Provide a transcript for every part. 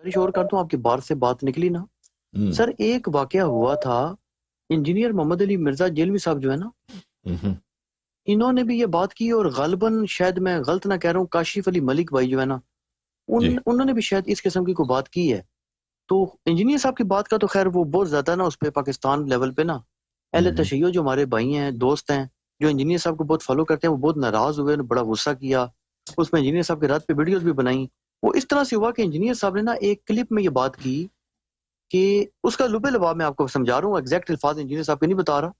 اور کرتا ہوں آپ کی بار سے بات نکلی نا سر، ایک واقعہ ہوا تھا، انجینئر محمد علی مرزا جیلوی صاحب جو ہے نا، انہوں نے بھی یہ بات کی، اور غالباً شاید میں غلط نہ کہہ رہا ہوں، کاشف علی ملک بھائی جو ہے نا، انہوں نے بھی شاید اس قسم کی کوئی بات کی ہے. تو انجینئر صاحب کی بات کا تو خیر وہ بہت زیادہ نا اس پہ پاکستان لیول پہ نا اہل تشیع جو ہمارے بھائی ہیں، دوست ہیں، جو انجینئر صاحب کو بہت فالو کرتے ہیں، وہ بہت ناراض ہوئے، بڑا غصہ کیا، اس میں انجینئر صاحب کے رات پہ ویڈیوز بھی بنائیں. وہ اس طرح سے ہوا کہ انجینئر صاحب نے نا ایک کلپ میں یہ بات کی کہ اس کا لب لباب میں آپ کو سمجھا رہا ہوں، ایگزیکٹ الفاظ انجینئر صاحب کے نہیں بتا رہا.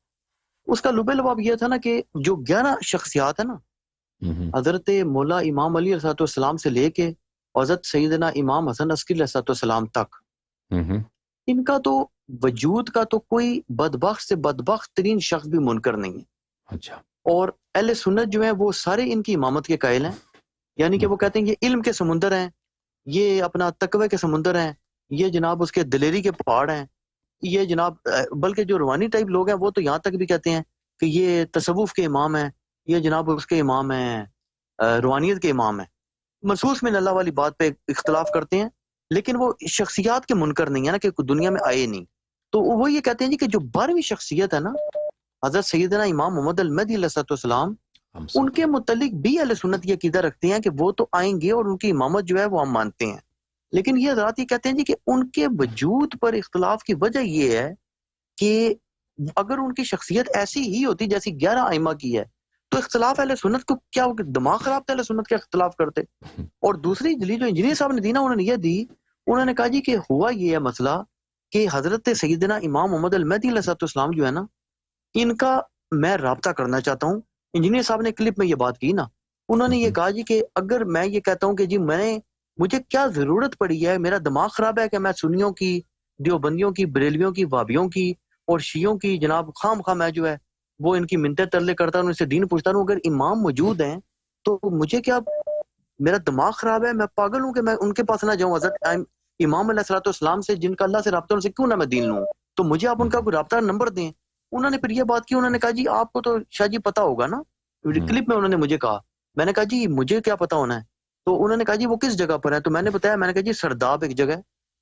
اس کا لب لباب یہ تھا نا کہ جو 11 شخصیات ہیں نا، حضرت مولا امام علی علیہ السلام سے لے کے حضرت سیدنا امام حسن عسکری علیہ السلام تک، ان کا تو وجود کا تو کوئی بدبخت سے بدبخت ترین شخص بھی منکر نہیں ہے. اچھا. اور اہل سنت جو ہیں وہ سارے ان کی امامت کے قائل ہیں، یعنی کہ وہ کہتے ہیں یہ علم کے سمندر ہیں، یہ اپنا تقوی کے سمندر ہیں، یہ جناب اس کے دلیری کے پہاڑ ہیں، یہ جناب بلکہ جو روحانی ٹائپ لوگ ہیں وہ تو یہاں تک بھی کہتے ہیں کہ یہ تصوف کے امام ہیں، یہ جناب اس کے امام ہیں، روحانیت کے امام ہیں. محسوس میں اللہ والی بات پہ اختلاف کرتے ہیں، لیکن وہ شخصیات کے منکر نہیں ہے نا، کہ دنیا میں آئے نہیں. تو وہ یہ کہتے ہیں جی کہ جو 12ویں شخصیت ہے نا حضرت سیدنا امام محمد المہدی علیہ السلام، ان کے متعلق بھی اہل سنت یہ عقیدہ رکھتے ہیں کہ وہ تو آئیں گے اور ان کی امامت جو ہے وہ ہم مانتے ہیں. لیکن یہ حضرات یہ کہتے ہیں جی کہ ان کے وجود پر اختلاف کی وجہ یہ ہے کہ اگر ان کی شخصیت ایسی ہی ہوتی جیسی 11 ائمہ کی ہے تو اختلاف اہل سنت کو کیا دماغ خراب تھا، اہل سنت کے اختلاف کرتے. اور دوسری دلیل جو انجینئر صاحب نے دی نا، انہوں نے یہ دی، انہوں نے کہا جی کہ ہوا یہ ہے مسئلہ کہ حضرت سیدنا امام محمد المہدی علیہ السلام جو ہے نا، ان کا میں رابطہ کرنا چاہتا ہوں. انجینئر صاحب نے کلپ میں یہ بات کی نا، انہوں نے یہ کہا جی کہ اگر میں یہ کہتا ہوں کہ جی مجھے کیا ضرورت پڑی ہے، میرا دماغ خراب ہے کہ میں سنیوں کی، دیوبندیوں کی، بریلویوں کی، وہابیوں کی اور شیعوں کی جناب خام خواہ میں جو ہے وہ ان کی منتیں ترلے کرتا ہوں، ان سے دین پوچھتا ہوں. اگر امام موجود ہیں تو مجھے کیا، میرا دماغ خراب ہے، میں پاگل ہوں کہ میں ان کے پاس نہ جاؤں حضرت امام علیہ السلام سے، جن کا اللہ سے رابطہ، ان سے کیوں نہ میں دین لوں؟ تو مجھے آپ ان کا کوئی رابطہ نمبر دیں. انہوں نے پھر یہ بات کی، انہوں نے کہا جی آپ کو تو شاہ جی پتا ہوگا نا، کلپ میں انہوں نے مجھے کہا. میں نے کہا جی مجھے کیا پتا ہونا ہے؟ تو انہوں نے کہا جی وہ کس جگہ پر ہے؟ تو میں نے بتایا، میں نے کہا جی سرداب ایک جگہ ہے.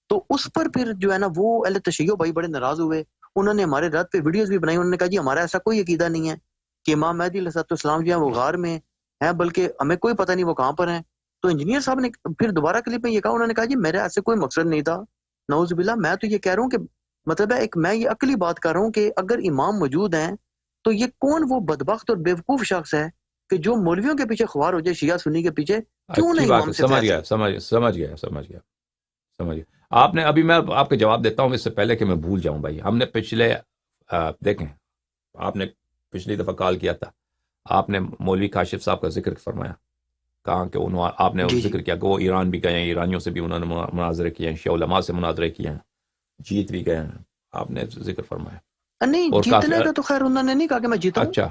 تو اس پر پھر جو ہے نا وہ اہل تشیع بھائی بڑے ناراض ہوئے، انہوں نے ہمارے رات پہ ویڈیوز بھی بنائی. انہوں نے کہا جی ہمارا ایسا کوئی عقیدہ نہیں ہے کہ امام مہدی علیہ السلام جو ہیں وہ غار میں ہیں، بلکہ ہمیں کوئی پتہ نہیں وہ کہاں پر ہیں. تو انجینئر صاحب نے پھر دوبارہ کلپ میں یہ کہا، انہوں نے کہا جی میرا ایسے کوئی مقصد نہیں تھا، نعوذ باللہ. میں تو یہ کہہ رہا ہوں کہ مطلب ہے میں یہ عقلی بات کر رہا ہوں کہ اگر امام موجود ہیں تو یہ کون وہ بدبخت اور بیوقوف شخص ہے کہ جو مولویوں کے پیچھے خوار ہو جائے، شیعہ سنی کے پیچھے، کیوں نہیں امام سے سمجھ گیا. آپ نے ابھی میں آپ کو جواب دیتا ہوں اس سے پہلے کہ میں بھول جاؤں. بھائی ہم نے پچھلے دیکھیں، آپ نے پچھلی دفعہ کال کیا تھا، آپ نے مولوی کاشف صاحب کا ذکر فرمایا، کہا کہ آپ نے ذکر کیا کہ وہ ایران بھی گئے ہیں، ایرانیوں سے بھی انہوں نے مناظرے کیے ہیں، شیعہ علماء سے مناظرے کیے ہیں، جیت بھی گئے ہیں، آپ نے ذکر فرمایا. نہیں جیتنے کا تو خیر انہوں نے نہیں کہا کہ میں جیتا ہوں. اچھا،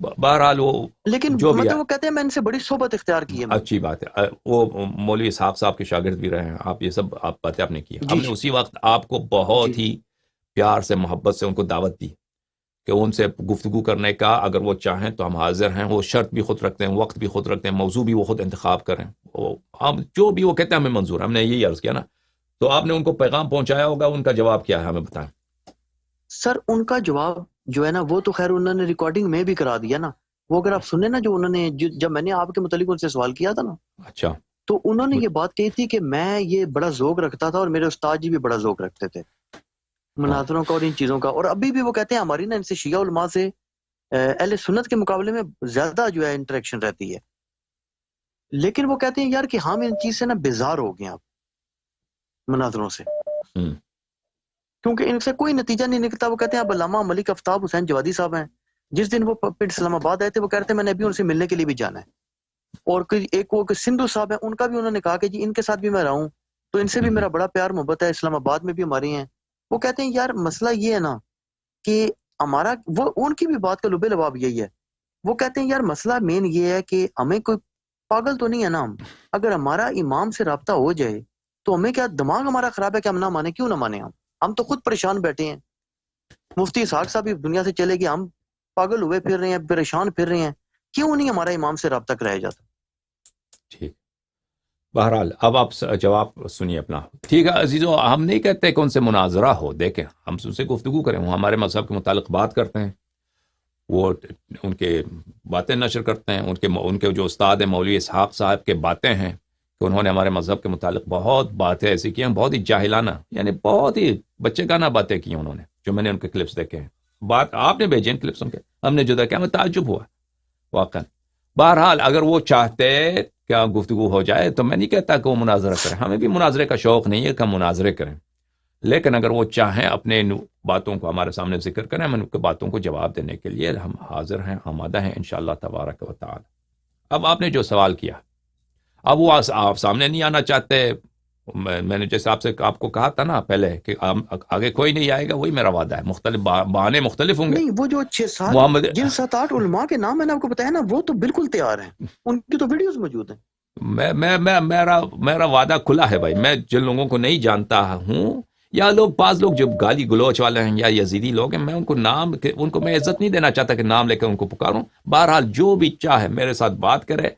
بہرحال وہ لیکن جو بھی مطلب وہ کہتے ہیں میں ان سے بڑی صحبت اختیار کی ہے. اچھی بات ہے، وہ مولوی اسحاق صاحب کے شاگرد بھی رہے ہیں آپ، یہ سب آپ باتیں آپ نے کی. ہم نے اسی وقت آپ کو بہت ہی پیار سے، محبت سے ان کو دعوت دی کہ ان سے گفتگو کرنے کا اگر وہ چاہیں تو ہم حاضر ہیں. وہ شرط بھی خود رکھتے ہیں، وقت بھی خود رکھتے ہیں، موضوع بھی وہ خود انتخاب کریں، ہم جو بھی وہ کہتے ہیں ہمیں منظور. ہم نے یہی عرض کیا نا، تو آپ نے ان کو پیغام پہنچایا ہوگا، ان کا جواب کیا ہے ہمیں بتائیں. سر ان کا جواب جو ہے نا وہ تو خیر انہوں نے ریکارڈنگ میں بھی کرا دیا نا. وہ اگر آپ سنیں نا، جو انہوں نے جب میں نے آپ کے متعلق ان سے سوال کیا تھا نا، اچھا، تو انہوں نے یہ بات کہی تھی کہ میں یہ بڑا ذوق رکھتا تھا اور میرے استاد جی بھی بڑا ذوق رکھتے تھے مناظروں کا اور ان چیزوں کا. اور ابھی بھی وہ کہتے ہیں ہماری نا ان سے شیعہ علماء سے اہل سنت کے مقابلے میں زیادہ جو ہے انٹریکشن رہتی ہے. لیکن وہ کہتے ہیں یار کہ ہم ان چیز سے نا بیزار ہو گئے آپ مناظروں سے، کیونکہ ان سے کوئی نتیجہ نہیں نکلتا. وہ کہتے ہیں اب علامہ ملک آفتاب حسین جوادی صاحب ہیں، جس دن وہ پھر اسلام آباد آئے تھے وہ کہتے ہیں میں نے ابھی ان سے ملنے کے لیے بھی جانا ہے. اور ایک وہ سندھو صاحب ہیں، ان کا بھی انہوں نے کہا کہ جی ان کے ساتھ بھی میں رہا ہوں، تو ان سے بھی میرا بڑا پیار محبت ہے، اسلام آباد میں بھی ہماری ہیں. وہ کہتے ہیں یار مسئلہ یہ ہے نا کہ ہمارا، وہ ان کی بھی بات کا لبے لباب یہی ہے. وہ کہتے ہیں یار مسئلہ مین یہ ہے کہ ہمیں کوئی پاگل تو نہیں ہے نا، ہم اگر ہمارا امام سے رابطہ ہو جائے تو ہمیں کیا دماغ ہمارا خراب ہے کہ ہم نہ مانے؟ کیوں نہ مانے؟ ہم تو خود پریشان بیٹھے ہیں. مفتی اسحاق صاحب بھی دنیا سے چلے گئے، ہم پاگل ہوئے پھر رہے ہیں، پریشان پھر رہے ہیں. کیوں نہیں ہمارا امام سے رابطہ کرایا جاتا؟ ٹھیک، بہرحال اب آپ جواب سنیے اپنا. ٹھیک ہے عزیزو، ہم نہیں کہتے کہ ان سے مناظرہ ہو، دیکھیں ہم ان سے گفتگو کریں، وہ ہمارے مذہب کے متعلق بات کرتے ہیں، وہ ان کے باتیں نشر کرتے ہیں، ان کے جو استاد ہیں مولوی اسحاق صاحب کے باتیں ہیں کہ انہوں نے ہمارے مذہب کے متعلق بہت باتیں ایسی کی ہیں، بہت ہی جاہلانہ، یعنی بہت ہی بچے گانا باتیں کی ہیں انہوں نے، جو میں نے ان کے کلپس دیکھے ہیں. بات آپ نے بھیجے ہیں کلپس ان کے، ہم نے جو دیکھا ہمیں تعجب ہوا واقعا. بہرحال اگر وہ چاہتے کیا گفتگو ہو جائے تو میں نہیں کہتا کہ وہ مناظرہ کریں، ہمیں بھی مناظرے کا شوق نہیں ہے کہ ہم مناظرے کریں، لیکن اگر وہ چاہیں اپنے باتوں کو ہمارے سامنے ذکر کریں، ہم ان کی باتوں کو جواب دینے کے لیے ہم حاضر ہیں، آمادہ ہیں انشاءاللہ تبارک و تعالی. اب آپ نے جو سوال کیا، اب وہ آپ سامنے نہیں آنا چاہتے، میں نے جیسے آپ کو کہا تھا نا پہلے کہ آگے کوئی نہیں آئے گا، وہی میرا وعدہ ہے. مختلف بہانے مختلف ہوں گے. نہیں، وہ جو 6-7 جن 7-8 علماء کے نام میں نے آپ کو بتایا نا، وہ تو بالکل تیار ہیں، ان کی تو ویڈیوز موجود ہیں. میرا وعدہ کھلا ہے بھائی. میں جن لوگوں کو نہیں جانتا ہوں یا بعض لوگ جو گالی گلوچ والے ہیں یا یزیدی لوگ ہیں، میں ان کو میں عزت نہیں دینا چاہتا کہ نام لے کے ان کو پکاروں. بہرحال جو بھی چاہے میرے ساتھ بات کرے،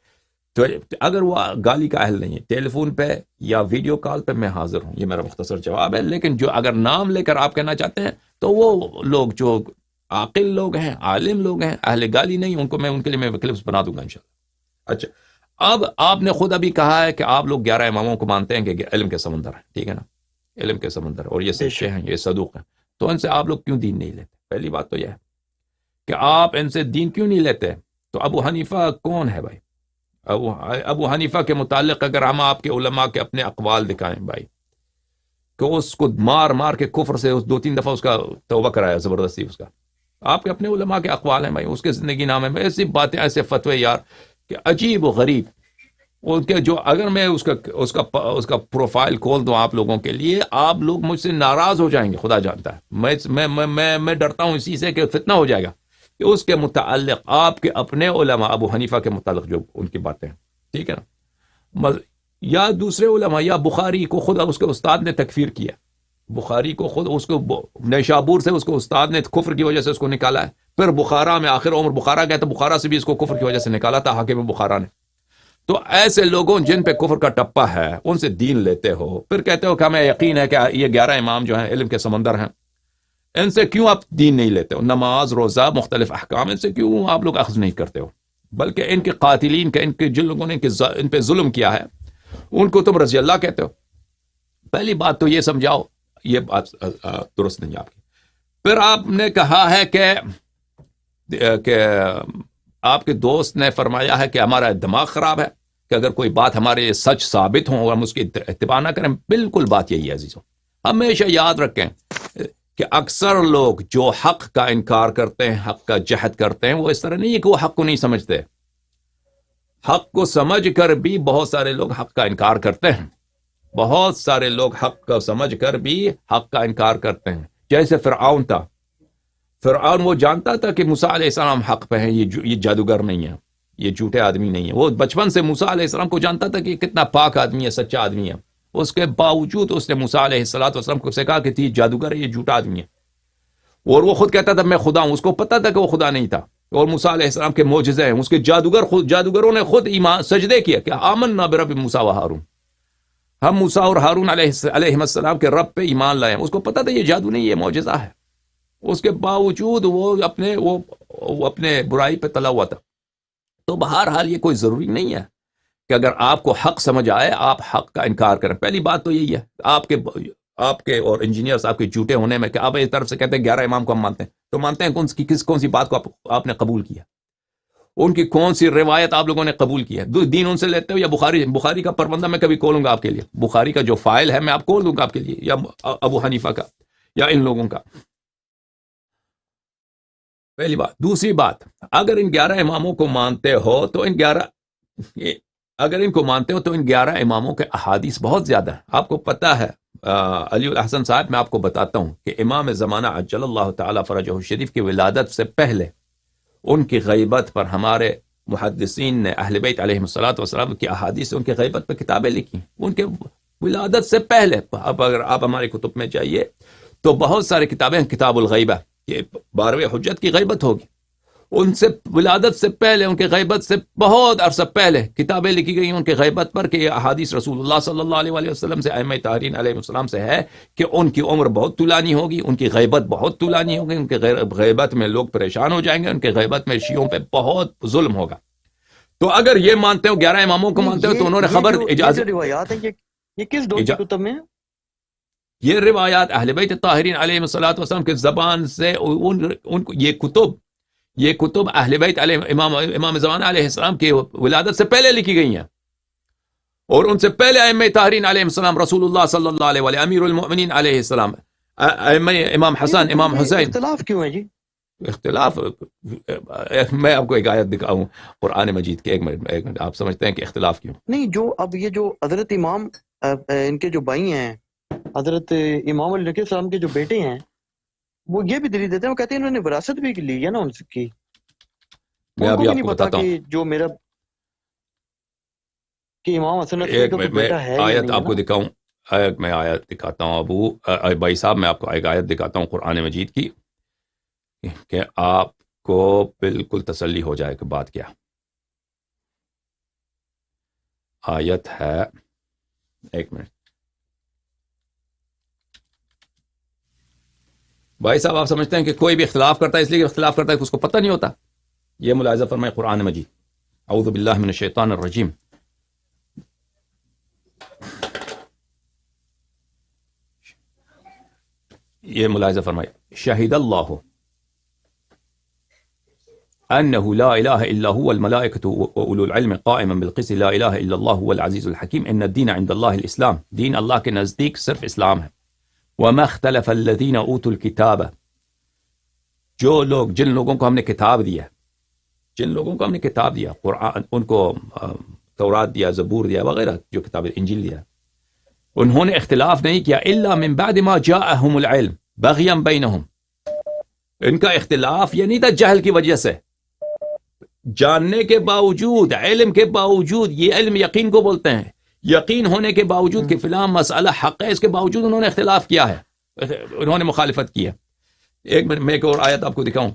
تو اگر وہ گالی کا اہل نہیں ہے، ٹیلی فون پہ یا ویڈیو کال پہ میں حاضر ہوں. یہ میرا مختصر جواب ہے. لیکن جو اگر نام لے کر آپ کہنا چاہتے ہیں تو وہ لوگ جو عاقل لوگ ہیں، عالم لوگ ہیں، اہل گالی نہیں، ان کے لیے میں کلپس بنا دوں گا انشاءاللہ. اچھا، اب آپ نے خود ابھی کہا ہے کہ آپ لوگ 11 اماموں کو مانتے ہیں کہ علم کے سمندر ہیں، ٹھیک ہے نا، علم کے سمندر، اور یہ سچے ہیں، یہ صدوق ہیں. تو ان سے آپ لوگ کیوں دین نہیں لیتے؟ پہلی بات تو یہ ہے کہ آپ ان سے دین کیوں نہیں لیتے. تو ابو حنیفہ کون ہے بھائی؟ ابو حنیفہ کے متعلق اگر ہم آپ کے علماء کے اپنے اقوال دکھائیں بھائی، کہ اس کو مار کے کفر سے 2-3 دفعہ اس کا توبہ کرایا زبردستی، اس کا آپ کے اپنے علماء کے اقوال ہیں بھائی، اس کے زندگی نامے میں ایسی باتیں، ایسے فتوے یار کہ عجیب و غریب. ان کے جو اگر میں اس کا پروفائل کھول دوں آپ لوگوں کے لیے، آپ لوگ مجھ سے ناراض ہو جائیں گے، خدا جانتا ہے. میں ڈرتا ہوں اسی سے کہ فتنہ ہو جائے گا کہ اس کے متعلق آپ کے اپنے علماء ابو حنیفہ کے متعلق جو ان کی باتیں ہیں، ٹھیک ہے نا، یا دوسرے علماء، یا بخاری کو خود اس کے استاد نے تکفیر کیا، بخاری کو خود اس کو نیشابور سے اس کو استاد نے کفر کی وجہ سے اس کو نکالا ہے. پھر بخارا میں آخر عمر بخارا گیا تو بخارا سے بھی اس کو کفر کی وجہ سے نکالا تھا حاکم بخارا نے. تو ایسے لوگوں جن پہ کفر کا ٹپا ہے ان سے دین لیتے ہو، پھر کہتے ہو کہ ہمیں یقین ہے کہ یہ 11 امام جو ہیں علم کے سمندر ہیں، ان سے کیوں آپ دین نہیں لیتے ہو؟ نماز، روزہ، مختلف احکام، ان سے کیوں آپ لوگ اخذ نہیں کرتے ہو؟ بلکہ ان کے قاتلین کا، ان کے جن لوگوں نے ان پہ ظلم کیا ہے ان کو تم رضی اللہ کہتے ہو. پہلی بات تو یہ سمجھاؤ، یہ بات درست نہیں آپ کی. پھر آپ نے کہا ہے کہ آپ کے دوست نے فرمایا ہے کہ ہمارا دماغ خراب ہے کہ اگر کوئی بات ہمارے سچ ثابت ہوں اور ہم اس کی اتباع نہ کریں. بالکل بات یہی ہے عزیزوں. ہمیشہ یاد رکھیں کہ اکثر لوگ جو حق کا انکار کرتے ہیں، حق کا جحد کرتے ہیں، وہ اس طرح نہیں ہے کہ وہ حق کو نہیں سمجھتے. حق کو سمجھ کر بھی بہت سارے لوگ حق کا انکار کرتے ہیں. بہت سارے لوگ حق کو سمجھ کر بھی حق کا انکار کرتے ہیں. جیسے فرعون تھا، فرعون وہ جانتا تھا کہ موسیٰ علیہ السلام حق پہ ہیں، یہ جادوگر نہیں ہے، یہ جھوٹے آدمی نہیں ہے. وہ بچپن سے موسیٰ علیہ السلام کو جانتا تھا کہ یہ کتنا پاک آدمی ہے، سچا آدمی ہے. اس کے باوجود اس نے موسیٰ علیہ السلام کو سے کہا کہ یہ جادوگر ہے، یہ جھوٹا آدمی ہے. اور وہ خود کہتا تھا میں خدا ہوں. اس کو پتا تھا کہ وہ خدا نہیں تھا. اور موسیٰ علیہ السلام کے معجزے ہیں، اس کے جادوگروں نے خود ایمان سجدے کیا کہ آمنا برب موسیٰ و ہارون، ہم موسیٰ اور ہارون علیہ السلام کے رب پہ ایمان لائے. اس کو پتا تھا یہ جادو نہیں، یہ معجزہ ہے. اس کے باوجود وہ اپنے برائی پہ تلا ہوا تھا. تو بہرحال یہ کوئی ضروری نہیں ہے کہ اگر آپ کو حق سمجھ آئے آپ حق کا انکار کریں. پہلی بات تو یہی ہے آپ کے اور انجینئر صاحب کے جھوٹے ہونے میں کہ آپ اس طرف سے کہتے ہیں 11 امام کو ہم مانتے ہیں، تو مانتے ہیں کون سی بات کو آپ نے قبول کیا؟ ان کی کون سی روایت آپ لوگوں نے قبول کی ہے؟ دین ان سے لیتے ہو یا بخاری کا پروندہ میں کبھی کھولوں گا آپ کے لیے، بخاری کا جو فائل ہے میں آپ کھول دوں گا آپ کے لیے، یا ابو حنیفہ کا یا ان لوگوں کا. پہلی بات. دوسری بات، اگر ان 11 اماموں کو مانتے ہو تو ان 11 اماموں کے احادیث بہت زیادہ ہیں. آپ کو پتہ ہے علی الحسن صاحب، میں آپ کو بتاتا ہوں کہ امام زمانہ عجل اللہ تعالی فرجہ الشریف کی ولادت سے پہلے ان کی غیبت پر ہمارے محدثین نے اہل بیت علیہ السلام کی احادیث ان کی غیبت پر کتابیں لکھی. ان کے ولادت سے پہلے اب اگر آپ ہمارے کتب میں جائیے تو بہت سارے کتابیں، کتاب الغیبہ، کہ 12 حجت کی غیبت ہوگی. ان سے ولادت سے پہلے، ان کے غیبت سے بہت عرصہ پہلے کتابیں لکھی گئی ہیں ان کے غیبت پر کہ یہ احادیث رسول اللہ صلی اللہ علیہ وسلم سے، ائمہ طاہرین علیہ السلام سے ہے کہ ان کی عمر بہت طولانی ہوگی، ان کی غیبت بہت طولانی ہوگی، ان کے غیبت میں لوگ پریشان ہو جائیں گے، ان کے غیبت میں شیعوں پہ بہت ظلم ہوگا۔ تو اگر یہ مانتے ہو، 11 اماموں کو مانتے ہو، تو انہوں نے خبر اجازت، یہ روایات ہیں یہ کس دور کی کتب میں ہیں؟ یہ روایات اہل بیت طاہرین علیہ السلام کے زبان سے ان کو یہ کتب اہل بیت علیہ امام زمان علیہ السلام کی ولادت سے پہلے لکھی گئی ہیں، اور ان سے پہلے ائمہ طاہرین علیہ السلام، رسول اللہ صلی اللہ علیہ وسلم، امیر المؤمنین علیہ السلام، امام حسن، امام حسین۔ اختلاف کیوں ہے جی؟ اختلاف، میں آپ کو ایک آیت دکھاؤں قرآن مجید کے، ایک منٹ، آپ سمجھتے ہیں کہ اختلاف کیوں؟ نہیں، جو اب یہ جو حضرت امام ان کے جو بھائی ہیں، حضرت امام علیہ السلام کے جو بیٹے ہیں، وہ یہ بھی دلیل دیتے ہیں، وہ کہتے ہیں انہوں نے وراثت بھی لی ہے نا ان کی، میں ابھی آپ کو بتاتا ہوں، جو میرا کہ امام حسن ایک میں آیت آپ کو دکھاؤں، میں آیت دکھاتا ہوں بھائی صاحب، میں آپ کو ایک آیت دکھاتا ہوں قرآن مجید کی کہ آپ کو بالکل تسلی ہو جائے کہ بات کیا آیت ہے۔ ایک منٹ بھائی صاحب، آپ سمجھتے ہیں کہ کوئی بھی اختلاف کرتا ہے اس لیے اختلاف کرتا ہے کہ اس کو پتہ نہیں ہوتا؟ یہ ملاحظہ فرمائے قرآن مجید، اعوذ باللہ من الشیطان الرجیم، یہ ملاحظہ فرمائے، شہید اللہ انه لا الہ الا هو الملائکۃ واولو العلم قائما بالقسط لا الہ الا اللہ هو العزیز الحکیم ان الدین عند اللہ الاسلام، دین اللہ کے نزدیک صرف اسلام ہے۔ وما اختلف الذین اوتوا الکتاب، جو لوگ، جن لوگوں کو ہم نے کتاب دیا، جن لوگوں کو ہم نے کتاب دیا، قرآن، ان کو تورات دیا، زبور دیا وغیرہ، جو کتاب انجیل دیا، انہوں نے اختلاف نہیں کیا الا من بعد ما جاءهم العلم بغیا بینہم، ان کا اختلاف یہ نہیں تھا جہل کی وجہ سے، جاننے کے باوجود، علم کے باوجود، یہ علم یقین کو بولتے ہیں، یقین ہونے کے باوجود کہ فلاں مسئلہ حق ہے، اس کے باوجود انہوں نے اختلاف کیا ہے، انہوں نے مخالفت کی ہے۔ ایک منٹ میں ایک اور آیت آپ کو دکھاؤں،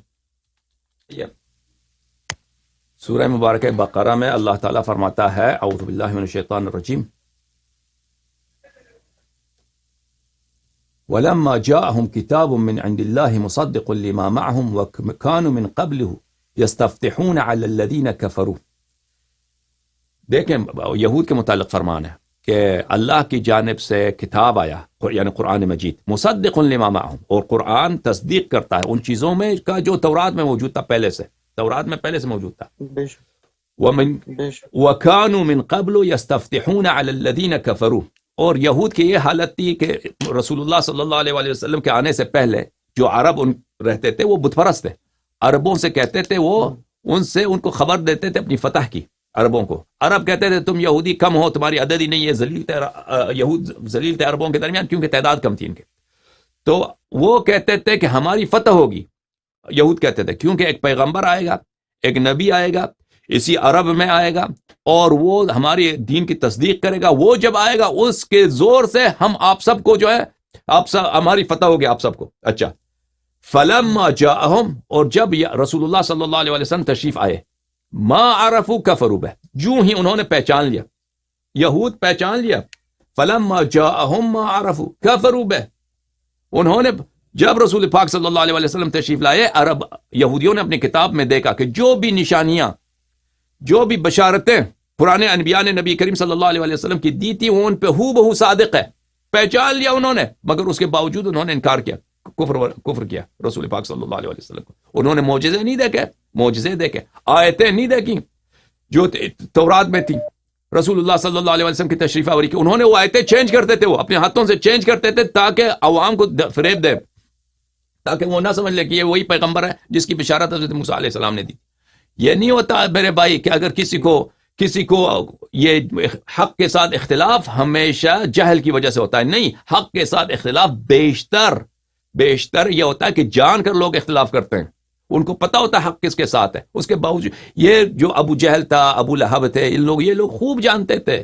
سورہ مبارکہ بقرہ میں اللہ تعالیٰ فرماتا ہے، اعوذ باللہ من الشیطان الرجیم، وَلَمَّا جَاءَهُمْ كِتَابٌ مِّنْ عِنْدِ اللَّهِ مُصَدِّقٌ لِّمَا مَعَهُمْ وَكَانُوا مِنْ قَبْلِهُ يَسْتَفْتِحُونَ عَلَى الَّذِينَ كَفَرُوا۔ دیکھیں یہود کے متعلق فرمان ہے کہ اللہ کی جانب سے کتاب آیا، یعنی قرآن مجید، مصدق لما معہم، اور قرآن تصدیق کرتا ہے ان چیزوں میں کا جو تورات میں موجود تھا، پہلے سے تورات میں پہلے سے موجود تھا۔ وَكَانُوا مِن قَبْلُ يَسْتَفْتِحُونَ عَلَى الَّذِينَ كَفَرُوا، اور یہود کی یہ حالت تھی کہ رسول اللہ صلی اللہ علیہ وسلم کے آنے سے پہلے جو عرب ان رہتے تھے وہ بت پرست تھے، عربوں سے کہتے تھے، وہ ان کو خبر دیتے تھے اپنی فتح کی، عربوں کو، عرب کہتے تھے تم یہودی کم ہو، تمہاری عدد ہی نہیں ہے، ذلیل تھے یہود، ذلیل تھے عربوں کے درمیان کیونکہ تعداد کم تھی ان کے، تو وہ کہتے تھے کہ ہماری فتح ہوگی، یہود کہتے تھے کیونکہ ایک پیغمبر آئے گا، ایک نبی آئے گا، اسی عرب میں آئے گا، اور وہ ہماری دین کی تصدیق کرے گا، وہ جب آئے گا اس کے زور سے ہم آپ سب کو جو ہے، آپ سب ہماری فتح ہوگی آپ سب کو۔ اچھا، فلما جاءہم، اور جب رسول اللہ صلی اللہ علیہ وسلم تشریف آئے، ما عرفوا کفروا بہ، جو ہی انہوں نے پہچان لیا، یہود پہچان لیا، فلما جاءہم ما عرفوا کفروا بہ، انہوں نے جب رسول پاک صلی اللہ علیہ وسلم تشریف لائے، عرب یہودیوں نے اپنی کتاب میں دیکھا کہ جو بھی نشانیاں، جو بھی بشارتیں پرانے انبیاء نے نبی کریم صلی اللہ علیہ وسلم کی دی تھی، وہ ان پہ ہو بہو صادق ہے، پہچان لیا انہوں نے، مگر اس کے باوجود انہوں نے انکار کیا، کفر کیا رسول پاک صلی اللہ علیہ وسلم کو۔ انہوں نے معجزے نہیں دیکھے، معجزے دیکھے، آیتیں نہیں دیکھی جو تورات میں تھی، رسول اللہ صلی اللہ علیہ وسلم کی تشریف آوری کی، انہوں نے وہ آیتیں چینج کرتے تھے، وہ اپنے ہاتھوں سے چینج کرتے تھے تاکہ عوام کو فریب دے، تاکہ وہ نہ سمجھ لے کہ یہ وہی پیغمبر ہے جس کی بشارت حضرت موسیٰ علیہ السلام نے دی۔ یہ نہیں ہوتا میرے بھائی کہ اگر کسی کو یہ حق کے ساتھ اختلاف ہمیشہ جہل کی وجہ سے ہوتا ہے، نہیں، حق کے ساتھ اختلاف بیشتر یہ ہوتا ہے کہ جان کر لوگ اختلاف کرتے ہیں، ان کو پتہ ہوتا ہے حق کس کے ساتھ ہے، اس کے باوجود یہ جو ابو جہل تھا، ابو لہب تھے، یہ لوگ خوب جانتے تھے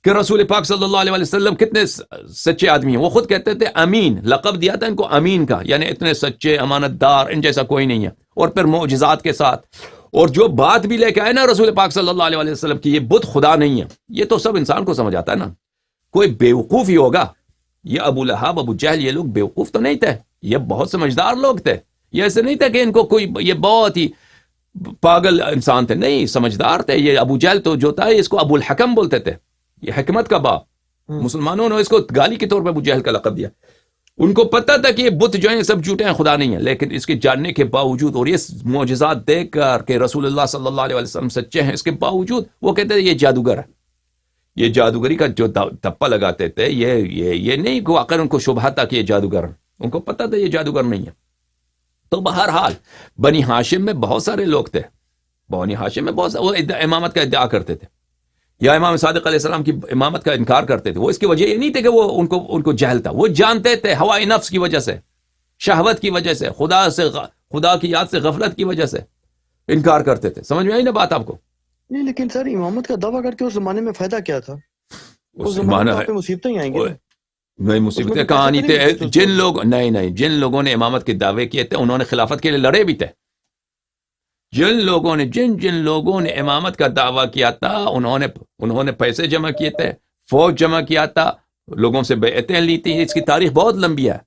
کہ رسول پاک صلی اللہ علیہ وسلم کتنے سچے آدمی ہیں، وہ خود کہتے تھے امین، لقب دیا تھا ان کو امین کا، یعنی اتنے سچے، امانت دار، ان جیسا کوئی نہیں ہے، اور پھر معجزات کے ساتھ. اور جو بات بھی لے کے آئے نا رسول پاک صلی اللہ علیہ وسلم کی، یہ بت خدا نہیں ہے، یہ تو سب انسان کو سمجھ آتا ہے نا. کوئی بیوقوف ہی ہوگا. یہ ابو لہب، ابو جہل، یہ لوگ بیوقوف تو نہیں تھے، یہ بہت سمجھدار لوگ تھے. یہ ایسے نہیں تھا کہ ان کو کوئی، یہ بہت ہی پاگل انسان تھے، نہیں، سمجھدار تھے. یہ ابو جہل تو جو تھا اس کو ابو الحکم بولتے تھے، یہ حکمت کا باپ. مسلمانوں نے اس کو گالی کے طور پہ ابو جہل کا لقب دیا. ان کو پتہ تھا کہ یہ بت جو ہیں سب جھوٹے ہیں، خدا نہیں ہے، لیکن اس کے جاننے کے باوجود اور یہ معجزات دیکھ کر کہ رسول اللہ صلی اللہ علیہ وسلم سچے ہیں، اس کے باوجود وہ کہتے ہیں یہ جادوگر ہے. یہ جادوگری کا جو تپا لگاتے تھے، یہ نہیں کہ آخر ان کو شبہ تھا کہ یہ جادوگر ہے، ان کو پتہ تھا یہ جادوگر نہیں ہے. تو بہرحال بنی ہاشم میں بہت سارے لوگ تھے، بنی ہاشم میں بہت سارے، وہ امامت کا ادعا کرتے تھے یا امام صادق علیہ السلام کی امامت کا انکار کرتے تھے. وہ اس کی وجہ یہ نہیں تھے کہ وہ ان کو جہل تھا، وہ جانتے تھے ہوائے نفس کی وجہ سے، شہوت کی وجہ سے، خدا کی یاد سے غفلت کی وجہ سے انکار کرتے تھے. سمجھ میں آئی نا بات آپ کو؟ نہیں، لیکن سر امامت کا دعویٰ کر کے اس زمانے میں فائدہ کیا تھا؟ اس زمانے میں مصیبتیں ہی آئیں گی. نہیں، مصیبتیں کہاں نہیں تھے. جن لوگوں نے امامت کے دعوے کیے تھے انہوں نے خلافت کے لیے لڑے بھی تھے. جن لوگوں نے امامت کا دعویٰ کیا تھا انہوں نے پیسے جمع کیے تھے، فوج جمع کیا تھا، لوگوں سے بیعتیں لی تھی. اس کی تاریخ بہت لمبی ہے.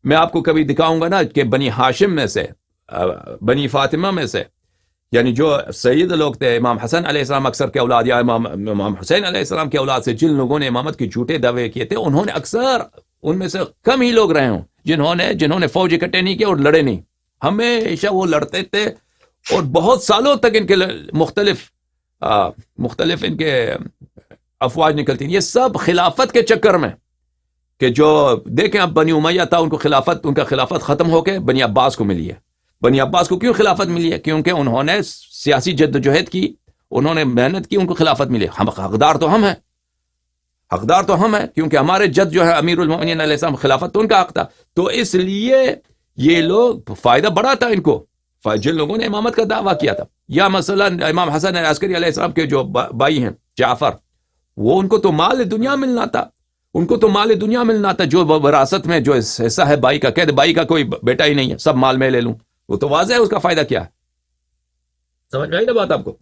میں آپ کو کبھی دکھاؤں گا نا کہ بنی ہاشم میں سے، بنی فاطمہ میں سے، یعنی جو سید لوگ تھے، امام حسن علیہ السلام اکثر کے اولاد، یا امام حسین علیہ السلام کے اولاد سے جن لوگوں نے امامت کے جھوٹے دعوے کیے تھے، انہوں نے اکثر ان میں سے کم ہی لوگ رہے ہوں جنہوں نے فوج اکٹھے نہیں کیے اور لڑے نہیں. ہمیشہ وہ لڑتے تھے اور بہت سالوں تک ان کے مختلف ان کے افواج نکلتی. یہ سب خلافت کے چکر میں، کہ جو دیکھیں اب بنی امیہ تھا، ان کا خلافت ختم ہو کے بنی عباس کو ملی ہے. بنی عباس کو کیوں خلافت ملی ہے؟ کیونکہ انہوں نے سیاسی جدوجہد کی، انہوں نے محنت کی، ان کو خلافت ملی. حقدار تو ہم ہیں کیونکہ ہمارے جد جو ہے امیر المؤمنین علیہ السلام، خلافت تو ان کا حق تھا. تو اس لیے یہ لوگ فائدہ بڑا تھا ان کو، جن لوگوں نے امامت کا دعویٰ کیا تھا. یا مثلا امام حسن عسکری علیہ السلام کے جو بھائی ہیں جعفر، وہ ان کو تو مال دنیا ملنا تھا، جو وراثت میں جو حصہ ہے بھائی کا، کہتے بھائی کا کوئی بیٹا ہی نہیں ہے، سب مال میں لے لوں. وہ تو واضح ہے اس کا فائدہ کیا ہے. سمجھ میں آئی نا بات آپ کو؟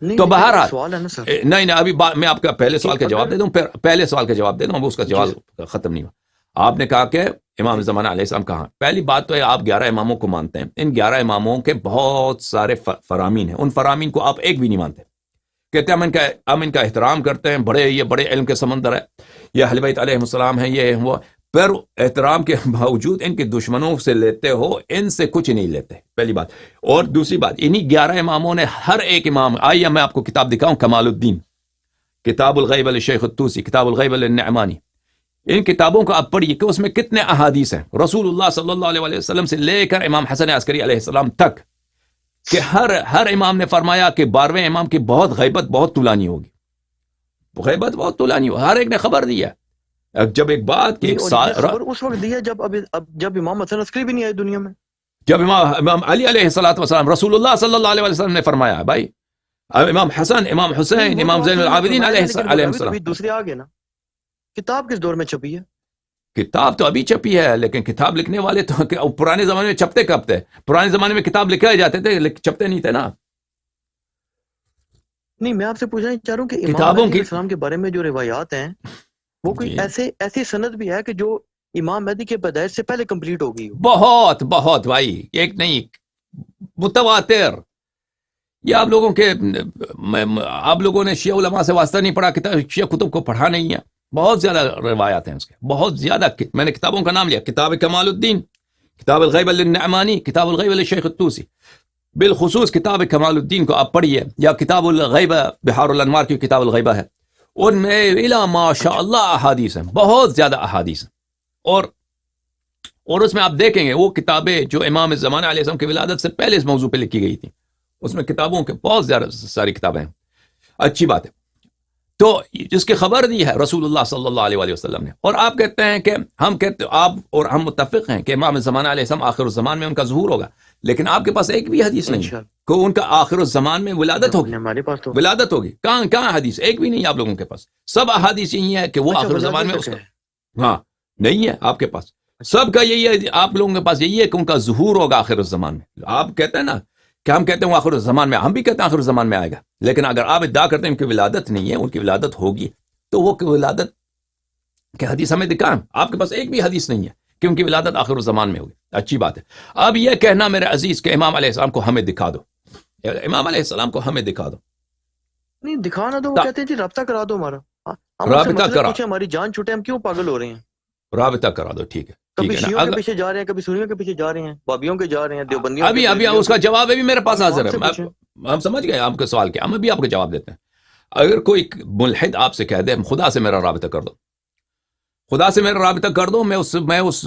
تو بہرحال سوال ہے نا سر. نہیں ابھی میں آپ کا پہلے سوال کا جواب دے دوں، پھر پہلے سوال کا جواب دے دوں، اب اس کا جواب ختم نہیں ہوا. آپ نے کہا کہ امام زمانہ علیہ السلام کہاں. پہلی بات تو ہے آپ 11 اماموں کو مانتے ہیں. ان 11 اماموں کے بہت سارے فرامین ہیں، ان فرامین کو آپ ایک بھی نہیں مانتے. کہتے ہیں ہم ان کا احترام کرتے ہیں، یہ بڑے علم کے سمندر ہے، یہ اہل بیت علیہ السلام ہیں، یہ وہ. پر احترام کے باوجود ان کے دشمنوں سے لیتے ہو، ان سے کچھ نہیں لیتے، پہلی بات. اور دوسری بات، انہی 11 اماموں نے ہر ایک امام، آئیے میں آپ کو کتاب دکھاؤں، کمال الدین، کتاب الغیب للشیخ الطوسی، کتاب الغیب للنعمانی. ان کتابوں کو آپ پڑھیے کہ اس میں کتنے احادیث ہیں رسول اللہ صلی اللہ علیہ وسلم سے لے کر امام حسن عسکری علیہ السلام تک، کہ ہر امام نے فرمایا کہ 12ویں امام کی غیبت بہت طولانی ہوگی، غیبت بہت طولانی ہوگی. ہر ایک نے خبر دی ہے. جب ایک بات کہ اس وقت دیا جب امام حسن عسکری بھی نہیں آئے دنیا میں، جب امام علی علیہ السلام، رسول اللہ صلی اللہ علیہ وسلم نے فرمایا بھائی، امام حسن، امام حسین، امام زین العابدین علیہ السلام. دوسرے آگے نا، کتاب کس دور میں چھپی ہے؟ کتاب تو ابھی چھپی ہے، لیکن کتاب لکھنے والے تو پرانے زمانے میں چھپتے کب تھے؟ پرانے زمانے میں کتاب لکھے جاتے تھے، چھپتے نہیں تھے نا. نہیں، میں آپ سے پوچھنا چاہ رہا ہوں کہ امام علیہ السلام کے بارے میں جو روایات ہیں، وہ کوئی ایسی سند بھی ہے کہ جو امام مہدی کے پیدائش سے پہلے کمپلیٹ ہو گئی ہو؟ بہت بھائی، ایک نہیں، متواتر. یہ آپ لوگوں نے شیعہ علماء سے واسطہ نہیں پڑھا، شیعہ کتب کو پڑھا نہیں ہے. بہت زیادہ روایات ہیں اس کے، بہت زیادہ. میں نے کتابوں کا نام لیا، کتاب کمال الدین، کتاب الغیب للنعمانی، کتاب الغیب للشیخ الطوسی. بالخصوص کتاب کمال الدین کو آپ پڑھیے، یا کتاب الغیبہ، بحار الانوار کی کتاب الغیبہ ہے. ان میں الا ماشاء اللہ احادیث ہیں، بہت زیادہ احادیث ہیں. اور اس میں آپ دیکھیں گے وہ کتابیں جو امام زمانہ علیہ السلام کی ولادت سے پہلے اس موضوع پہ لکھی گئی تھی، اس میں کتابوں کے بہت زیادہ ساری کتابیں ہیں. اچھی بات ہے. تو جس کی خبر دی ہے رسول اللہ صلی اللہ علیہ وسلم نے. اور آپ کہتے ہیں کہ آپ اور ہم متفق ہیں کہ امام زمانہ علیہ السلام آخر الزمان میں ان کا ظہور ہوگا، لیکن آپ کے پاس ایک بھی حدیث نہیں ہے کہ ان کا آخر الزمان میں ولادت ہوگی. ہمارے پاس تو ولادت ہوگی، کہاں حدیث؟ ایک بھی نہیں آپ لوگوں کے پاس. سب احادیث یہی ہے کہ وہ آخر الزمان میں اس کا، ہاں، نہیں ہے آپ کے پاس. سب کا یہی ہے، آپ لوگوں کے پاس یہی ہے کہ ان کا ظہور ہوگا آخر الزمان میں. آپ کہتے ہیں نا کہ ہم کہتے ہیں وہ آخر الزمان میں، ہم بھی کہتے ہیں آخر الزمان میں آئے گا، لیکن اگر آپ ادعا کرتے ہیں ان کی ولادت نہیں ہے، ان کی ولادت ہوگی، تو وہ ولادت کہ حدیث ہمیں دکھائیں. آپ کے پاس ایک بھی حدیث نہیں ہے کہ ان کی ولادت آخر الزمان میں ہوگی. اچھی بات ہے. اب یہ کہنا میرے عزیز کہ امام علیہ السلام کو ہمیں دکھا دو، امام علیہ السلام کو ہمیں دکھا دو. نہیں دکھانا تو وہ کہتے ہیں جی رابطہ کرا دو ہمارا، ہم ان سے رابطہ مطلب کرا، پوچھیں ہماری جان چھوٹے، ہم کیوں پاگل ہو رہے ہیں؟ رابطہ کرا دو. ٹھیک ہے، کبھی ٹھیک ہے شیعوں نا. کے پیچھے جا رہے ہیں، کبھی سنیوں کے پیچھے جا رہے ہیں، بابیوں کے جا رہے ہیں، دیوبندیوں ابھی کے، اس کا جواب ابھی میرے پاس حاضر سے ہے. پوچھیں. ہم سمجھ گئے آپ کے سوال کے، ہم ابھی آپ کو جواب دیتے ہیں. اگر کوئی ملحد آپ سے کہہ دے خدا سے میرا رابطہ کر دو، خدا سے میرا رابطہ کر دو، میں اس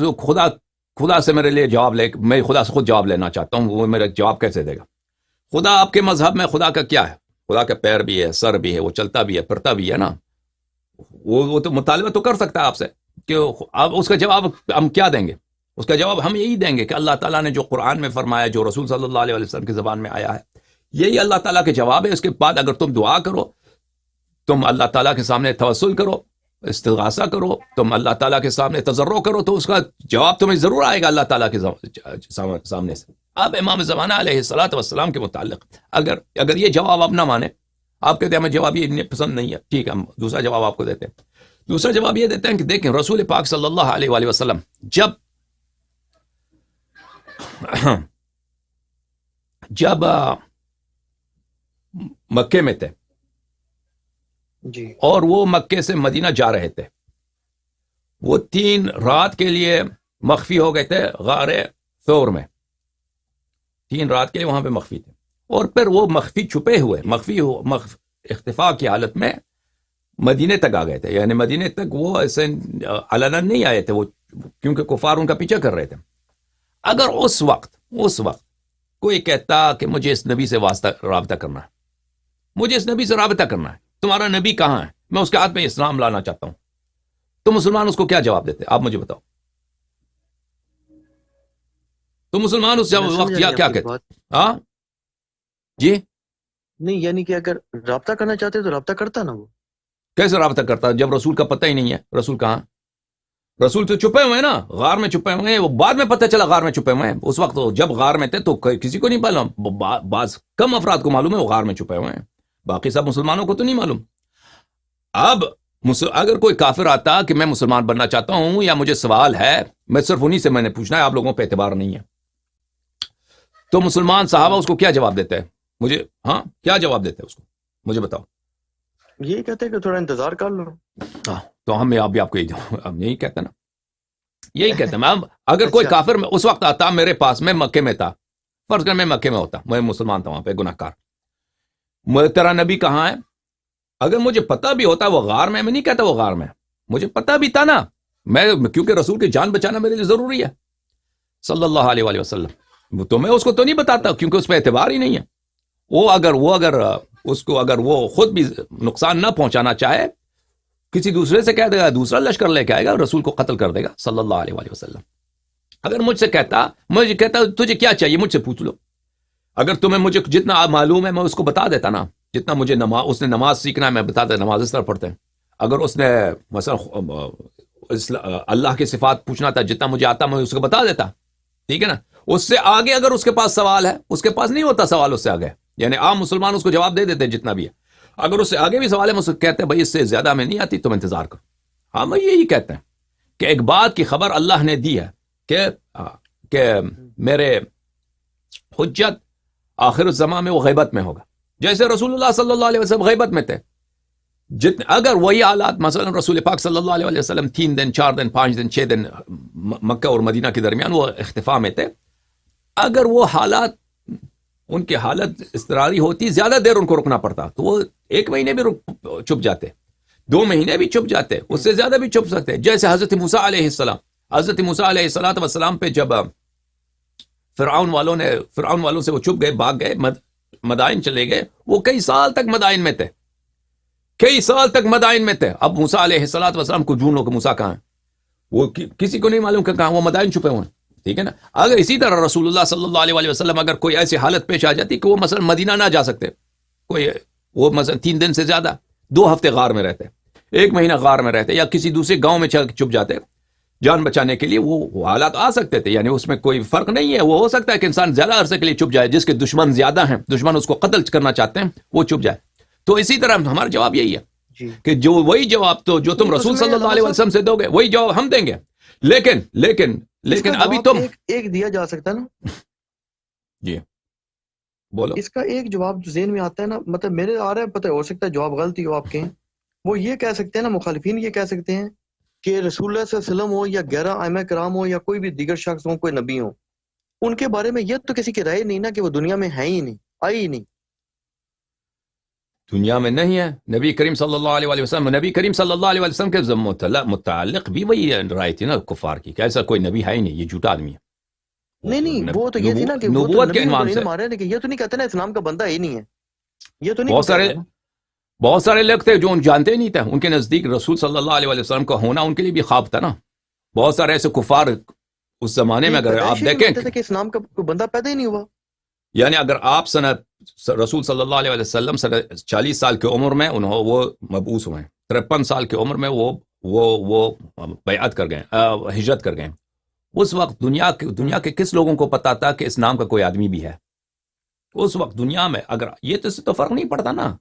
خدا سے میرے لیے جواب میں خدا سے خود جواب لینا چاہتا ہوں، وہ میرا جواب کیسے دے گا؟ خدا آپ کے مذہب میں خدا کا کیا ہے؟ خدا کا پیر بھی ہے، سر بھی ہے، وہ چلتا بھی ہے، پھرتا بھی ہے نا. وہ تو مطالبہ تو کر سکتا ہے آپ سے کہ آپ اس کا جواب ہم کیا دیں گے؟ اس کا جواب ہم یہی دیں گے کہ اللہ تعالیٰ نے جو قرآن میں فرمایا، جو رسول صلی اللہ علیہ وسلم کی زبان میں آیا ہے، یہی اللہ تعالیٰ کے جواب ہے. اس کے بعد اگر تم دعا کرو، تم اللہ تعالیٰ کے سامنے توسل کرو، استغاثہ کرو، تم اللہ تعالیٰ کے سامنے تضرع کرو، تو اس کا جواب تمہیں ضرور آئے گا اللہ تعالیٰ کے سامنے سے. اب امام زمانہ علیہ الصلوۃ والسلام کے متعلق اگر یہ جواب آپ نہ مانے، آپ کہتے ہیں ہمیں جواب یہ پسند نہیں ہے، ٹھیک ہے، ہم دوسرا جواب آپ کو دیتے ہیں. دوسرا جواب یہ دیتے ہیں کہ دیکھیں رسول پاک صلی اللہ علیہ وآلہ وسلم جب مکے میں تھے جی، اور وہ مکے سے مدینہ جا رہے تھے، وہ 3 رات کے لیے مخفی ہو گئے تھے غار ثور میں. 3 رات کے لیے وہاں پہ مخفی تھے، اور پھر وہ مخفی چھپے ہوئے اختفاء کی حالت میں مدینے تک آ گئے تھے. یعنی مدینے تک وہ ایسے علناً نہیں آئے تھے، وہ کیونکہ کفار ان کا پیچھا کر رہے تھے. اگر اس وقت کوئی کہتا کہ مجھے اس نبی سے رابطہ کرنا ہے، مجھے اس نبی سے رابطہ کرنا ہے، تمہارا نبی کہاں ہے، میں اس کے ہاتھ میں اسلام لانا چاہتا ہوں، تو مسلمان اس کو کیا جواب دیتے؟ آپ مجھے بتاؤ. تو مسلمان اس وقت کیا کہتے؟ ہاں جی، نہیں یعنی کہ اگر رابطہ کرنا چاہتے تو رابطہ کرتا نا. وہ کیسے رابطہ کرتا جب رسول کا پتہ ہی نہیں ہے؟ رسول کہاں؟ رسول تو چھپے ہوئے ہیں نا، غار میں چھپے ہوئے ہیں. وہ بعد میں پتہ چلا غار میں چھپے ہوئے ہیں. اس وقت جب غار میں تھے تو کسی کو نہیں معلوم، بعض کم افراد کو معلوم ہے وہ غار میں چھپے ہوئے ہیں، باقی سب مسلمانوں کو تو نہیں معلوم. اب اگر کوئی کافر آتا کہ میں مسلمان بننا چاہتا ہوں یا مجھے سوال ہے، میں صرف انہی سے میں نے پوچھنا ہے، آپ لوگوں پہ اعتبار نہیں ہے، تو مسلمان صحابہ اس کو کیا جواب دیتے ہیں؟ مجھے کیا جواب دیتے ہیں اس کو؟ مجھے بتاؤ. یہ کہتے ہیں کہ تھوڑا انتظار کر لو. تو ہم بھی آپ کو یہی کہتے ہیں نا، یہی کہتے ہیں. اگر کوئی کافر اس وقت آتا میرے پاس، میں مکے میں تھا، فرض کر میں مکے میں ہوتا، میں مسلمان تھا وہاں پہ گناہ کار، تیرا نبی کہاں ہے؟ اگر مجھے پتہ بھی ہوتا وہ غار میں نہیں کہتا وہ غار میں، مجھے پتہ بھی تھا نا، کیونکہ رسول کی جان بچانا میرے لیے ضروری ہے صلی اللہ علیہ وآلہ وسلم، تو میں اس کو تو نہیں بتاتا کیونکہ اس پہ اعتبار ہی نہیں ہے. اگر وہ خود بھی نقصان نہ پہنچانا چاہے، کسی دوسرے سے کہہ دے گا، دوسرا لشکر لے کے آئے گا، رسول کو قتل کر دے گا صلی اللہ علیہ وآلہ وسلم. اگر مجھے کہتا تجھے کیا چاہیے مجھ سے پوچھ لو، اگر تمہیں مجھے جتنا معلوم ہے میں اس کو بتا دیتا نا، جتنا مجھے اس نے نماز سیکھنا ہے میں بتا دیتا، نماز اس طرح پڑھتے ہیں. اگر اس نے مثلا اللہ کی صفات پوچھنا تھا، جتنا مجھے آتا میں اس کو بتا دیتا، ٹھیک ہے نا. اس سے آگے اگر اس کے پاس سوال ہے، اس کے پاس نہیں ہوتا سوال اس سے آگے، یعنی عام مسلمان اس کو جواب دے دیتے جتنا بھی ہے. اگر اس سے آگے بھی سوال ہے، مجھ سے کہتے ہیں بھائی اس سے زیادہ میں نہیں آتی، تم انتظار کرو. ہم یہی کہتے ہیں کہ ایک بات کی خبر اللہ نے دی ہے کہ میرے حجت آخر الزمان میں وہ غیبت میں ہوگا، جیسے رسول اللہ صلی اللہ علیہ وسلم غیبت میں تھے. اگر وہی حالات مثلا رسول پاک صلی اللہ علیہ وسلم 3 دن 4 دن 5 دن 6 دن مکہ اور مدینہ کے درمیان وہ اختفاء میں تھے، اگر وہ حالات ان کی حالت اضطراری ہوتی، زیادہ دیر ان کو رکنا پڑتا، تو وہ 1 مہینے بھی چھپ جاتے، 2 مہینے بھی چھپ جاتے، اس سے زیادہ بھی چھپ سکتے. جیسے حضرت موسیٰ علیہ السلام پہ جب فرعون والوں سے وہ چھپ گئے، بھاگ گئے، مدائن چلے گئے، وہ کئی سال تک مدائن میں تھے، اب موسیٰ علیہ السلام کو ڈھونڈو کہ موسیٰ کہاں ہے، وہ کسی کو نہیں معلوم کہ کہاں، وہ مدائن چھپے ہوئے ہیں، ٹھیک ہے نا. اگر اسی طرح رسول اللہ صلی اللہ علیہ وسلم اگر کوئی ایسی حالت پیش آ جاتی کہ وہ مثلا مدینہ نہ جا سکتے، وہ مثلا 3 دن سے زیادہ 2 ہفتے غار میں رہتے، 1 مہینہ غار میں رہتے، یا کسی دوسرے گاؤں میں چھپ جاتے، جان بچانے کے لیے وہ حالات آ سکتے تھے، یعنی اس میں کوئی فرق نہیں ہے. وہ ہو سکتا ہے کہ انسان زیادہ عرصے کے لیے چھپ جائے، جس کے دشمن زیادہ ہیں، دشمن اس کو قتل کرنا چاہتے ہیں، وہ چھپ جائے. تو اسی طرح ہمارا جواب یہی ہے کہ جو وہی جواب تو جو تم رسول صلی اللہ علیہ وسلم سے دو گے وہی جواب ہم دیں گے. لیکن ابھی تم ایک دیا جا سکتا ہے نا. جی بولو. اس کا ایک جواب جو ذہن میں آتا ہے نا، مطلب میرے آ رہا ہے، پتہ ہو سکتا ہے جواب غلط ہی ہو آپ کے، وہ یہ کہہ سکتے ہیں نا، مخالفین یہ کہہ سکتے ہیں کہ رسول اللہ صلی اللہ علیہ وسلم ہو یا 11 ائمہ کرام ہو یا کوئی بھی دیگر شخص ہو، کوئی نبی ہو، ان کے بارے میں یہ تو کسی کی رائے نہیں نا کہ وہ دنیا میں ہے ہی نہیں، آئی ہی نہیں. دنیا میں نہیں ہے. نبی کریم صلی اللہ علیہ وسلم، نبی کریم صلی اللہ علیہ وسلم کے متعلق بھی وہی رائے تھی نا کفار کی کہ ایسا کوئی نبی ہے ہی نہیں، یہ جھوٹا آدمی ہے. نہیں وہ تو یہ تھی نا کہ نبوت کے عنوان سے یہ تو نہیں کہتے نا اسلام کا بندہ ہی نہیں ہے. یہ تو نہیں. بہت سارے لوگ تھے جو جانتے نہیں تھے، ان کے نزدیک رسول صلی اللہ علیہ وسلم کا ہونا ان کے لیے بھی خواب تھا نا. بہت سارے ایسے کفار اس زمانے میں اگر آپ دیکھیں کہ اسلام کا کوئی بندہ پیدا ہی نہیں ہوا. یعنی اگر آپ رسول صلی اللہ علیہ وسلم 40 سال کی عمر میں وہ مبعوث ہوئے، 53 سال کی عمر میں وہ بیعت کر گئے، ہجرت کر گئے. اس وقت دنیا کے کس لوگوں کو پتا تھا کہ اس نام کا کوئی آدمی بھی ہے؟ اس وقت دنیا میں اگر یہ تو فرق نہیں پڑتا نا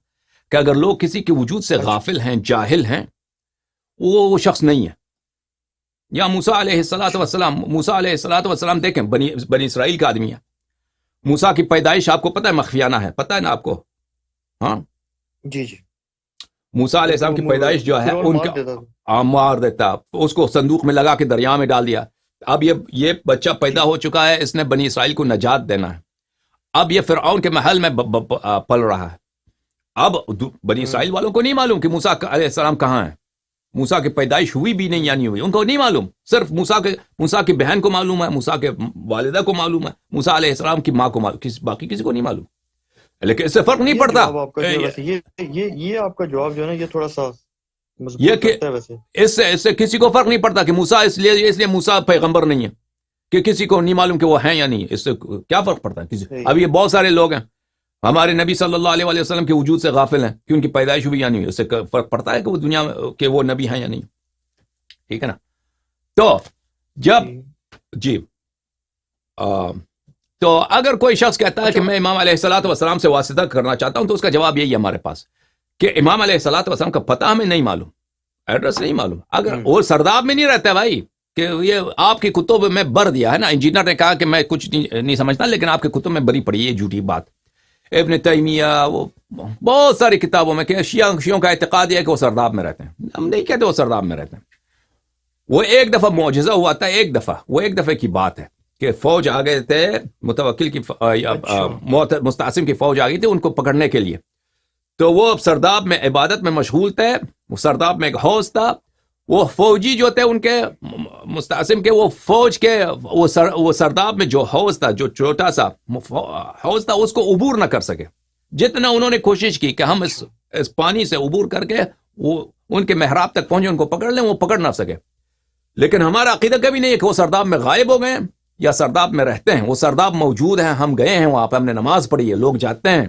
کہ اگر لوگ کسی کے وجود سے غافل ہیں، جاہل ہیں، وہ شخص نہیں ہے. یا موسیٰ علیہ السلام دیکھیں، بنی اسرائیل کا آدمی ہے. موسیٰ کی پیدائش آپ کو پتہ ہے مخفیانہ ہے، پتہ ہے نا آپ کو؟ ہاں جی موسیٰ علیہ السلام کی پیدائش جو ہے ان کا مار دیتا، اس کو صندوق میں لگا کے دریا میں ڈال دیا. اب یہ بچہ پیدا ہو چکا ہے، اس نے بنی اسرائیل کو نجات دینا ہے. اب یہ فرعون کے محل میں پل رہا ہے. اب بنی اسرائیل والوں کو نہیں معلوم کہ موسیٰ علیہ السلام کہاں ہے. موسیٰ کی پیدائش ہوئی بھی نہیں یا نہیں ہوئی، ان کو نہیں معلوم. صرف موسیٰ کی بہن کو معلوم ہے، موسیٰ کے والدہ کو معلوم ہے، موسیٰ علیہ السلام کی ماں کو معلوم، باقی کسی کو نہیں معلوم. لیکن اس سے فرق نہیں پڑتا. یہ آپ کا جواب جو ہے نا، یہ تھوڑا سا یہ کہ اس سے کسی کو فرق نہیں پڑتا کہ موسیٰ اس لیے موسیٰ پیغمبر نہیں ہے کہ کسی کو نہیں معلوم کہ وہ ہیں یا نہیں. اس سے کیا فرق پڑتا ہے؟ اب یہ بہت سارے لوگ ہیں ہمارے نبی صلی اللہ علیہ وسلم کے وجود سے غافل ہیں کہ ان کی پیدائش ہوئی یا نہیں. اس سے فرق پڑتا ہے کہ وہ دنیا کے وہ نبی ہیں یا نہیں. ٹھیک ہے نا. تو جب تو اگر کوئی شخص کہتا ہے کہ میں امام علیہ الصلوۃ والسلام سے واسطہ کرنا چاہتا ہوں، تو اس کا جواب یہی ہے ہمارے پاس کہ امام علیہ الصلوۃ والسلام کا پتہ ہمیں نہیں معلوم، ایڈریس نہیں معلوم. اگر وہ سرداب میں نہیں رہتا ہے بھائی، کہ یہ آپ کی کتب میں بر دیا ہے نا، انجینئر نے کہا کہ میں کچھ نہیں سمجھتا، لیکن آپ کی کتب میں بری پڑی ہے، یہ جھوٹی بات. ابن تیمیہ، وہ بہت ساری کتابوں میں کہ شیعوں کا اعتقاد ہے کہ وہ سرداب میں رہتے ہیں. ہم نہیں کہتے وہ سرداب میں رہتے ہیں. وہ ایک دفعہ معجزہ ہوا تھا، ایک دفعہ کی بات ہے کہ فوج آ گئے تھے، متوکل کی مستعصم کی فوج آ گئی تھی ان کو پکڑنے کے لیے. تو وہ سرداب میں عبادت میں مشغول تھے. وہ سرداب میں ایک حوض تھا. وہ فوجی جو تھے ان کے مستعصم کے، وہ فوج کے وہ سرداب میں جو حوض تھا، جو چھوٹا سا حوض تھا، اس کو عبور نہ کر سکے. جتنا انہوں نے کوشش کی کہ ہم اس پانی سے عبور کر کے وہ ان کے محراب تک پہنچے، ان کو پکڑ لیں، وہ پکڑ نہ سکے. لیکن ہمارا عقیدہ کبھی نہیں ہے کہ وہ سرداب میں غائب ہو گئے یا سرداب میں رہتے ہیں. وہ سرداب موجود ہیں، ہم گئے ہیں وہاں پہ، ہم نے نماز پڑھی ہے، لوگ جاتے ہیں.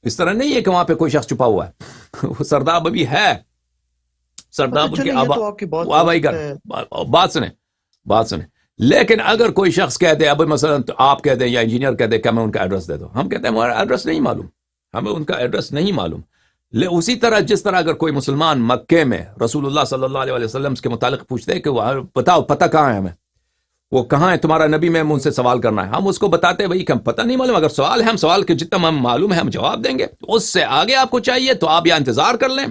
اس طرح نہیں ہے کہ وہاں پہ کوئی شخص چھپا ہوا ہے. وہ سرداب ابھی ہے. سرداب کی بات سنیں. لیکن اگر کوئی شخص کہہ دے، اب مثلا آپ کہہ دیں یا انجینئر کہہ دے کہ ہمیں ان کا ایڈریس دے دو، ہم کہتے ہیں ہمارا ایڈریس نہیں معلوم، ہمیں ان کا ایڈریس نہیں معلوم. اسی طرح جس طرح اگر کوئی مسلمان مکے میں رسول اللہ صلی اللہ علیہ وسلم کے متعلق پوچھتے ہیں کہ بتاؤ پتہ کہاں ہے ہمیں، وہ کہاں ہے تمہارا نبی، میں ان سے سوال کرنا ہے، ہم اس کو بتاتے ہیں بھائی کہ ہم پتہ نہیں معلوم. اگر سوال ہے، ہم سوال کے جتنا ہم معلوم ہے ہم جواب دیں گے. اس سے آگے آپ کو چاہیے تو آپ یا انتظار کر لیں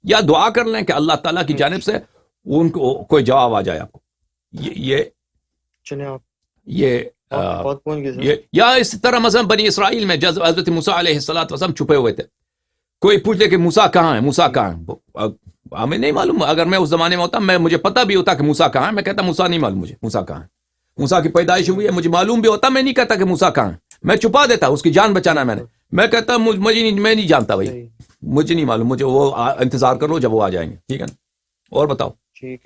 یا دعا کر لیں کہ اللہ تعالیٰ کی جانب سے ان کو کوئی جواب آ جائے آپ کو. یا اس طرح مثلا بنی اسرائیل میں حضرت موسیٰ علیہ السلام چھپے ہوئے تھے. کوئی پوچھ لے کہ موسیٰ کہاں ہے، موسیٰ کہاں ہے، ہمیں نہیں معلوم. اگر میں اس زمانے میں ہوتا، مجھے پتہ بھی ہوتا کہ موسیٰ کہاں ہے، میں کہتا موسیٰ نہیں معلوم مجھے، موسیٰ کہاں ہے. موسیٰ کی پیدائش ہوئی ہے، مجھے معلوم بھی ہوتا، میں نہیں کہتا کہ موسیٰ کہاں ہے، میں چھپا دیتا، اس کی جان بچانا ہے میں کہتا میں نہیں جانتا بھائی، مجھے نہیں معلوم، مجھے وہ انتظار کرو جب وہ آ جائیں گے. ٹھیک ہے نا. اور بتاؤ. ٹھیک ہے.